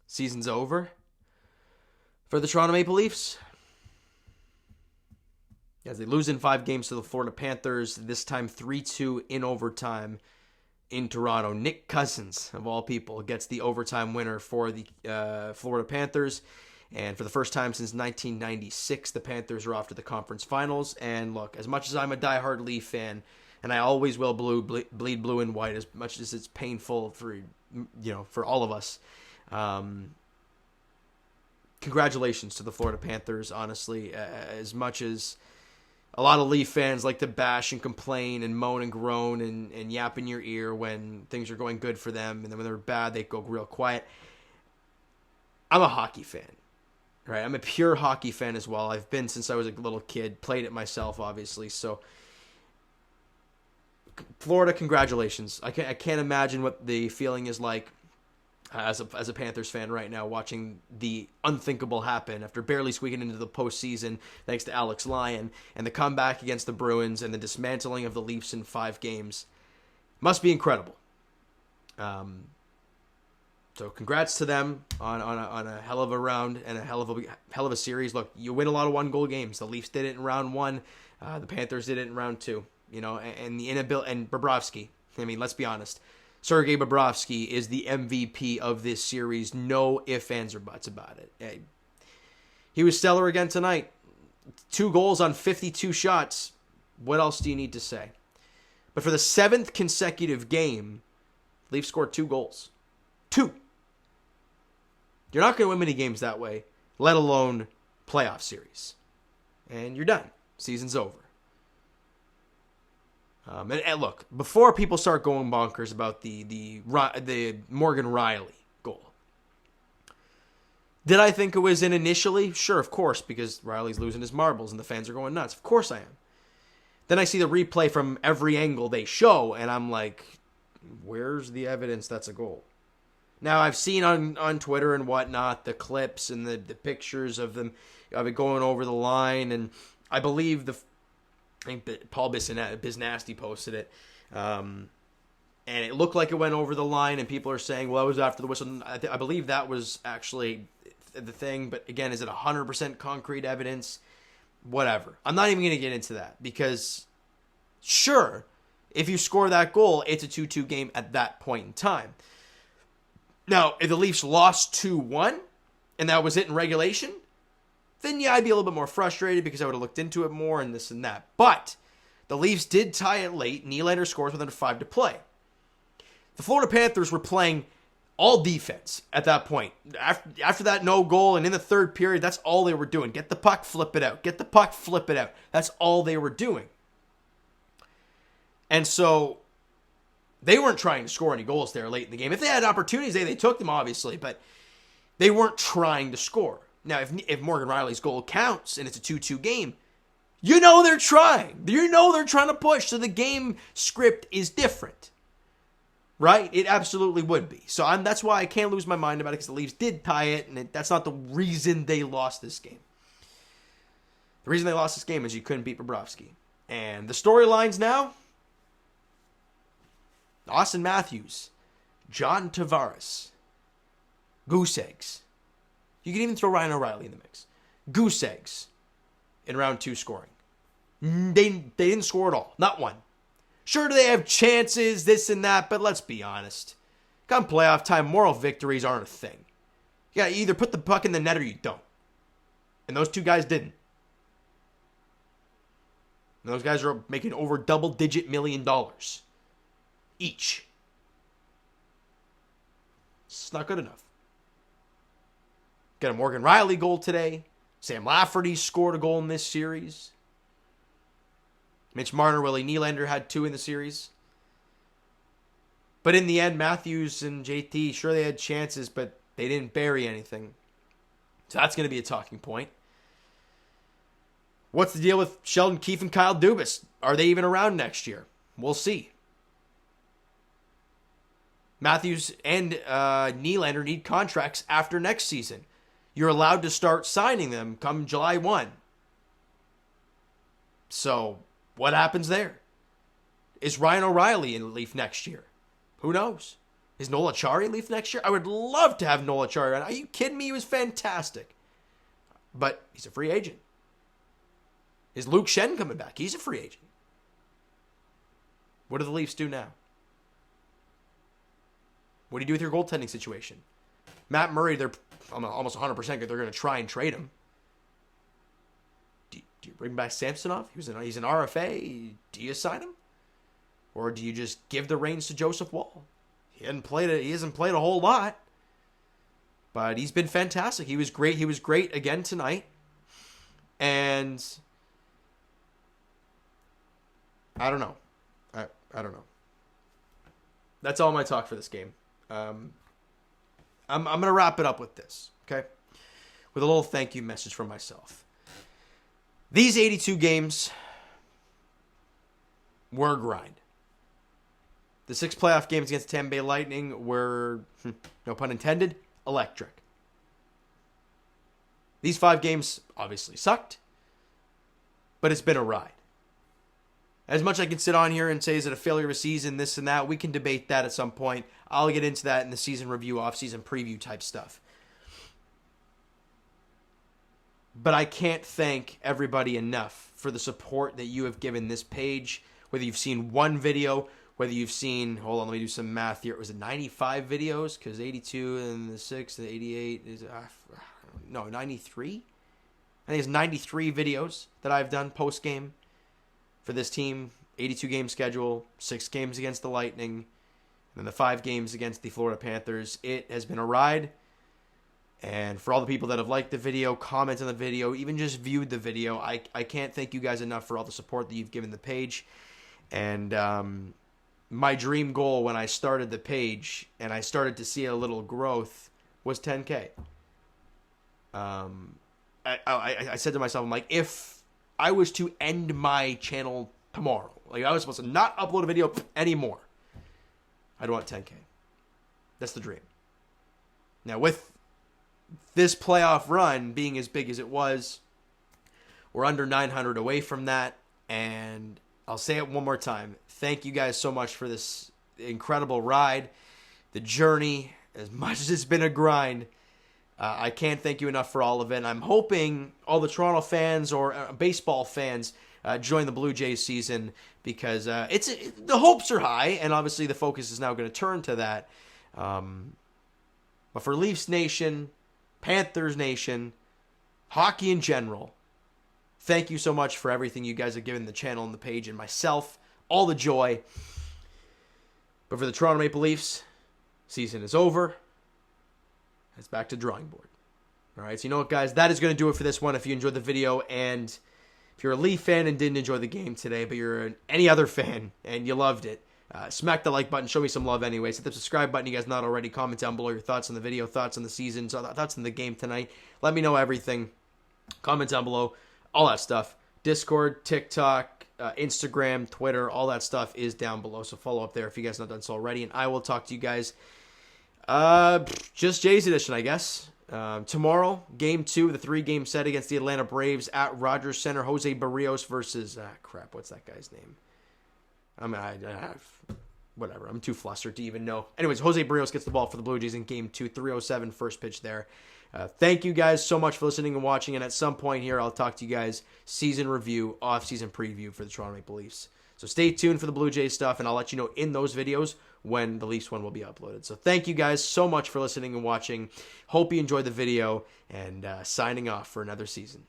Season's over for the Toronto Maple Leafs as they lose in 5 games to the Florida Panthers, this time 3-2 in overtime in Toronto. Nick Cousins, of all people, gets the overtime winner for the Florida Panthers. And for the first time since 1996, the Panthers are off to the conference finals. And look, as much as I'm a diehard Leaf fan, and I always will bleed blue and white, as much as it's painful for all of us. Congratulations to the Florida Panthers, honestly. As much as a lot of Leaf fans like to bash and complain and moan and groan and yap in your ear when things are going good for them, and then when they're bad, they go real quiet. I'm a hockey fan, right? I'm a pure hockey fan as well. I've been since I was a little kid, played it myself, obviously. So, Florida, congratulations. I can't imagine what the feeling is like as a Panthers fan right now, watching the unthinkable happen after barely squeaking into the postseason thanks to Alex Lyon, and the comeback against the Bruins and the dismantling of the Leafs in 5 games. Must be incredible. So congrats to them on a hell of a round and a hell of a series. Look, you win a lot of 1-goal games. The Leafs did it in round 1. The Panthers did it in round 2. And the inability, and Bobrovsky. I mean, let's be honest. Sergei Bobrovsky is the MVP of this series. No ifs, ands, or buts about it. He was stellar again tonight. 2 goals on 52 shots. What else do you need to say? But for the 7th consecutive game, Leafs scored 2 goals. 2. You're not going to win many games that way, let alone playoff series. And you're done. Season's over. And look, before people start going bonkers about the Morgan Rielly goal, did I think it was in initially? Sure, of course, because Rielly's losing his marbles and the fans are going nuts. Of course I am. Then I see the replay from every angle they show, and I'm like, where's the evidence that's a goal? Now, I've seen on Twitter and whatnot the clips and the pictures of it going over the line, and I believe I think Paul Biznasty posted it, and it looked like it went over the line, and people are saying, well, that was after the whistle. I believe that was actually the thing, but again, is it 100% concrete evidence? Whatever. I'm not even going to get into that, because sure, if you score that goal, it's a 2-2 game at that point in time. Now, if the Leafs lost 2-1, and that was it in regulation, then yeah, I'd be a little bit more frustrated because I would have looked into it more and this and that. But the Leafs did tie it late. Nylander scores with under 5 to play. The Florida Panthers were playing all defense at that point. After that no goal and in the 3rd period, that's all they were doing. Get the puck, flip it out. Get the puck, flip it out. That's all they were doing. And so they weren't trying to score any goals there late in the game. If they had opportunities, they took them, obviously, but they weren't trying to score. Now, if Morgan Rielly's goal counts and it's a 2-2 game, you know they're trying. You know they're trying to push, so the game script is different. Right? It absolutely would be. So that's why I can't lose my mind about it, because the Leafs did tie it, and that's not the reason they lost this game. The reason they lost this game is you couldn't beat Bobrovsky. And the storylines now, Austin Matthews, John Tavares, goose eggs. You can even throw Ryan O'Reilly in the mix. Goose eggs in round 2 scoring. They didn't score at all. Not one. Sure, do they have chances, this and that, but let's be honest. Come playoff time, moral victories aren't a thing. You gotta either put the puck in the net or you don't. And those 2 guys didn't. And those guys are making over double-digit $1 million each. It's not good enough. Got a Morgan Rielly goal today. Sam Lafferty scored a goal in this series. Mitch Marner, Willie Nylander had 2 in the series. But in the end, Matthews and JT, sure they had chances, but they didn't bury anything. So that's going to be a talking point. What's the deal with Sheldon Keefe and Kyle Dubas? Are they even around next year? We'll see. Matthews and Nylander need contracts after next season. You're allowed to start signing them come July 1. So, what happens there? Is Ryan O'Reilly in the Leaf next year? Who knows? Is Nola Chari Leaf next year? I would love to have Nola Chari. Are you kidding me? He was fantastic. But he's a free agent. Is Luke Shen coming back? He's a free agent. What do the Leafs do now? What do you do with your goaltending situation? Matt Murray, they're almost 100% they're going to try and trade him. Do you bring back Samsonov? He's an RFA. Do you sign him? Or do you just give the reins to Joseph Woll? He hasn't played a whole lot. But he's been fantastic. He was great. He was great again tonight. And I don't know. I don't know. That's all my talk for this game. I'm going to wrap it up with this, okay? With a little thank you message from myself. These 82 games were a grind. The 6 playoff games against Tampa Bay Lightning were, no pun intended, electric. These 5 games obviously sucked, but it's been a ride. As much as I can sit on here and say, is it a failure of a season, this and that, we can debate that at some point. I'll get into that in the season review, off-season preview type stuff. But I can't thank everybody enough for the support that you have given this page, whether you've seen one video, whether you've seen, hold on, let me do some math here. Was it 95 videos? Because 82 and the 6 and 88 is, 93? I think it's 93 videos that I've done post-game for this team. 82 game schedule, 6 games against the Lightning, and then the 5 games against the Florida Panthers. It has been a ride. And for all the people that have liked the video, commented on the video, even just viewed the video, I can't thank you guys enough for all the support that you've given the page. And my dream goal when I started the page and I started to see a little growth was 10K. I said to myself, I'm like, if I was to end my channel tomorrow, like I was supposed to not upload a video anymore, I'd want 10K. That's the dream. Now with this playoff run being as big as it was, we're under 900 away from that. And I'll say it one more time. Thank you guys so much for this incredible ride. The journey, as much as it's been a grind, I can't thank you enough for all of it. And I'm hoping all the Toronto fans or baseball fans join the Blue Jays season, because the hopes are high, and obviously the focus is now going to turn to that. But for Leafs Nation, Panthers Nation, hockey in general, thank you so much for everything you guys have given the channel and the page and myself. All the joy. But for the Toronto Maple Leafs, season is over. It's back to drawing board. All right, so you know what, guys? That is going to do it for this one. If you enjoyed the video, and if you're a Leaf fan and didn't enjoy the game today, but you're any other fan and you loved it, smack the like button. Show me some love anyways. Hit the subscribe button, you guys not already. Comment down below your thoughts on the video, thoughts on the season, thoughts on the game tonight. Let me know everything. Comment down below. All that stuff. Discord, TikTok, Instagram, Twitter, all that stuff is down below. So follow up there if you guys have not done so already. And I will talk to you guys just Jays edition, I guess. Tomorrow, game 2 of the 3-game set against the Atlanta Braves at Rogers Center. Jose Barrios versus what's that guy's name? Whatever. I'm too flustered to even know. Anyways, Jose Barrios gets the ball for the Blue Jays in game 2, 3:07 first pitch there. Thank you guys so much for listening and watching. And at some point here, I'll talk to you guys season review, off-season preview for the Toronto Maple Leafs. So stay tuned for the Blue Jays stuff, and I'll let you know in those videos when the Leafs one will be uploaded. So thank you guys so much for listening and watching. Hope you enjoyed the video, and signing off for another season.